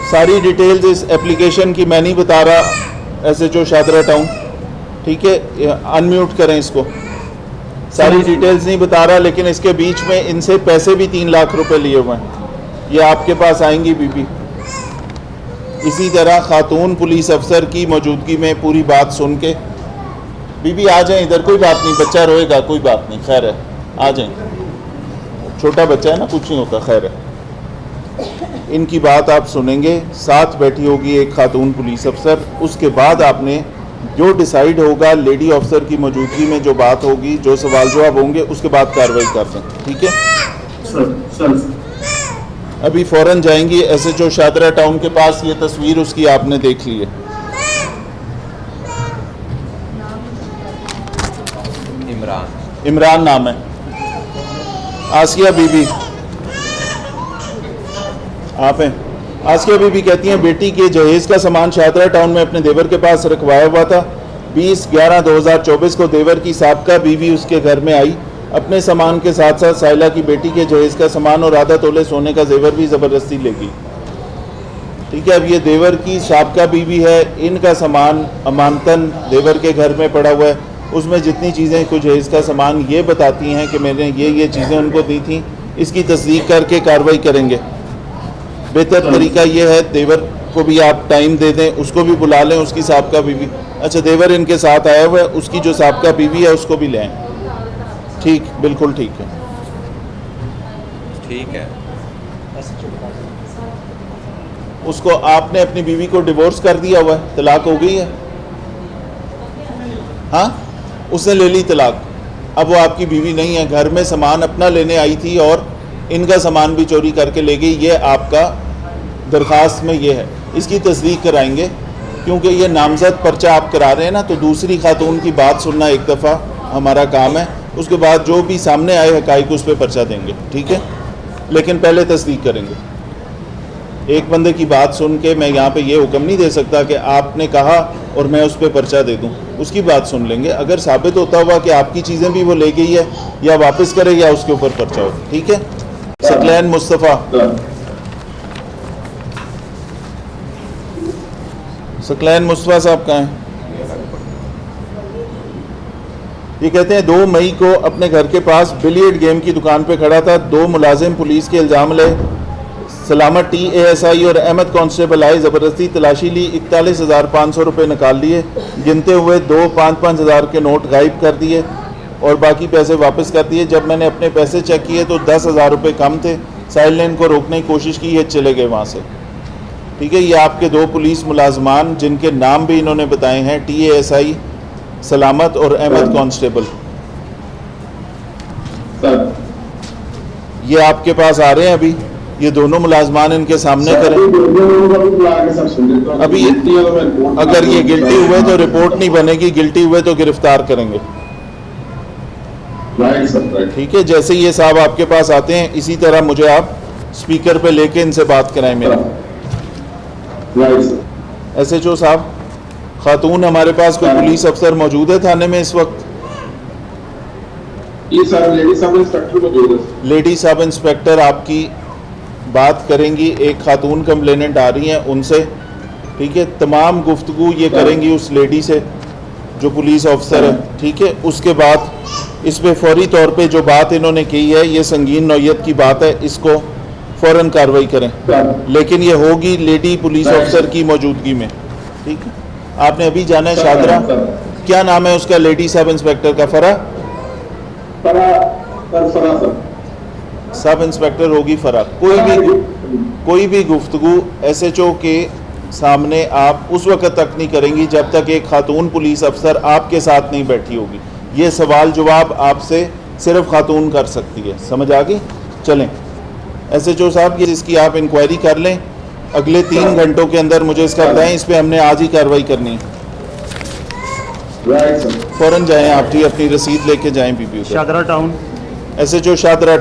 सारी डिटेल्स इस एप्लीकेशन की मैं नहीं बता रहा, SHO शादरा टाउन, ठीक है, अनम्यूट करें इसको। सारी डिटेल्स नहीं बता रहा, लेकिन इसके बीच में इनसे पैसे भी 3 लाख रुपए लिए हुए हैं। ये आपके पास आएंगी बीबी। इसी तरह खातून पुलिस अफसर की मौजूदगी में पूरी बात सुन के, बीबी आ जाएं इधर, कोई बात नहीं, बच्चा रोएगा, कोई बात नहीं, खैर है, आ जाएं, छोटा बच्चा है ना, कुछ नहीं होता, खैर है। इनकी बात आप सुनेंगे, साथ बैठी होगी एक खातून पुलिस अफसर, उसके बाद आपने जो डिसाइड होगा लेडी ऑफिसर की मौजूदगी में, जो बात होगी, जो सवाल जवाब होंगे, उसके बाद कार्रवाई कर दें, ठीक है सर। अभी फ़ौरन जाएंगी SHO शादरा टाउन के पास। ये तस्वीर उसकी आपने देख ली है। इमरान नाम है। आसिया बीबी आप हैं। आसिया बीबी कहती हैं बेटी के जहेज़ का सामान शादरा टाउन में अपने देवर के पास रखवाया हुआ था। 20/11/2024 को देवर की साबका बीवी उसके घर में आई। अपने सामान के साथ साथ साइला की बेटी के जहेज़ का सामान और आधा तोले सोने का जेवर भी ज़बरदस्ती ले गई, ठीक है। अब ये देवर की साबका बीवी है, इनका सामान अमानतन देवर के घर में पड़ा हुआ है। उसमें जितनी चीज़ें, कुछ जहेज़ का सामान, ये बताती हैं कि मैंने ये चीज़ें उनको दी थी। इसकी तस्दीक करके कार्रवाई करेंगे। बेहतर तरीका ये है, देवर को भी आप टाइम दे दें, उसको भी बुला लें, उसकी साबका बीवी। अच्छा, देवर इनके साथ आया हुआ है, उसकी जो साबका बीवी है उसको भी लें। ठीक, बिल्कुल ठीक है, ठीक है। उसको आपने अपनी बीवी को डिवोर्स कर दिया हुआ है, तलाक हो गई है, हाँ, उसने ले ली तलाक। अब वो आपकी बीवी नहीं है, घर में सामान अपना लेने आई थी और इनका सामान भी चोरी करके ले गई। ये आपका दरख्वास्त में ये है, इसकी तस्दीक कराएंगे, क्योंकि ये नामजद पर्चा आप करा रहे हैं ना, तो दूसरी खातून की बात सुनना एक दफ़ा हमारा काम है। उसके बाद जो भी सामने आए हकाइक उस पर पर्चा देंगे, ठीक है, लेकिन पहले तस्दीक करेंगे। एक बंदे की बात सुन के मैं यहाँ पे ये हुक्म नहीं दे सकता कि आपने कहा और मैं उस पर पर्चा दे दूँ। उसकी बात सुन लेंगे, अगर साबित होता हुआ कि आपकी चीज़ें भी वो ले गई है या वापस करे या उसके ऊपर पर्चा हो, ठीक है। सकलैन मुस्तफ़ा, सकलैन मुस्तफ़ा साहब कहाँ हैं? ये कहते हैं 2 मई को अपने घर के पास बिलियर्ड गेम की दुकान पे खड़ा था। 2 मुलाजिम पुलिस के इल्ज़ाम ले सलामत TASI और अहमद कांस्टेबल आए, ज़बरदस्ती तलाशी ली, 41,500 रुपये निकाल लिए, गिनते हुए 2 5-5 हज़ार के नोट गायब कर दिए और बाकी पैसे वापस कर दिए। जब मैंने अपने पैसे चेक किए तो 10,000 रुपये कम थे। साहिल ने इनको रोकने की कोशिश की, ये चले गए वहाँ से, ठीक है। ये आपके 2 पुलिस मुलाजमान जिनके नाम भी इन्होंने बताए हैं, TASI सलामत और अहमद कांस्टेबल, ये आपके पास आ रहे हैं अभी। ये दोनों मुलाजमान इनके सामने करें। अभी अगर ये गिल्टी हुए तो रिपोर्ट नहीं बनेगी, गिल्टी हुए तो गिरफ्तार करेंगे, ठीक है। जैसे ये साहब आपके पास आते हैं, इसी तरह मुझे आप स्पीकर पे लेके इनसे बात कराएं मेरा। SHO साहब, खातून हमारे पास कोई पुलिस अफसर मौजूद है थाने में इस वक्त? लेडी सब इंस्पेक्टर आपकी बात करेंगी। एक खातून कंप्लेनेंट आ रही हैं उनसे, ठीक है। तमाम गुफ्तगू ये करेंगी उस लेडी से जो पुलिस ऑफिसर है, ठीक है। उसके बाद इस पे फौरी तौर पे जो बात इन्होंने की है, ये संगीन नौयत की बात है, इसको फ़ौरन कार्रवाई करें, लेकिन ये होगी लेडी पुलिस ऑफिसर की मौजूदगी में, ठीक है। आपने अभी जाना है शादरा, क्या नाम है उसका लेडी सब इंस्पेक्टर का? सब इंस्पेक्टर होगी फरा। कोई भी गुफ्तगू SHO के सामने आप उस वक्त तक नहीं करेंगी जब तक एक खातून पुलिस अफसर आपके साथ नहीं बैठी होगी। ये सवाल जवाब आपसे सिर्फ खातून कर सकती है, समझ आ गई? चलें SHO साहब, ये इसकी आप इंक्वायरी कर लें, अगले 3 घंटों के अंदर मुझे इसका बताएं। इस पर हमने आज ही कार्रवाई करनी है। फ़ौरन जाएं आप, अपनी रसीद लेके जाएं। BPO Shahdara town, SHO Shahdara.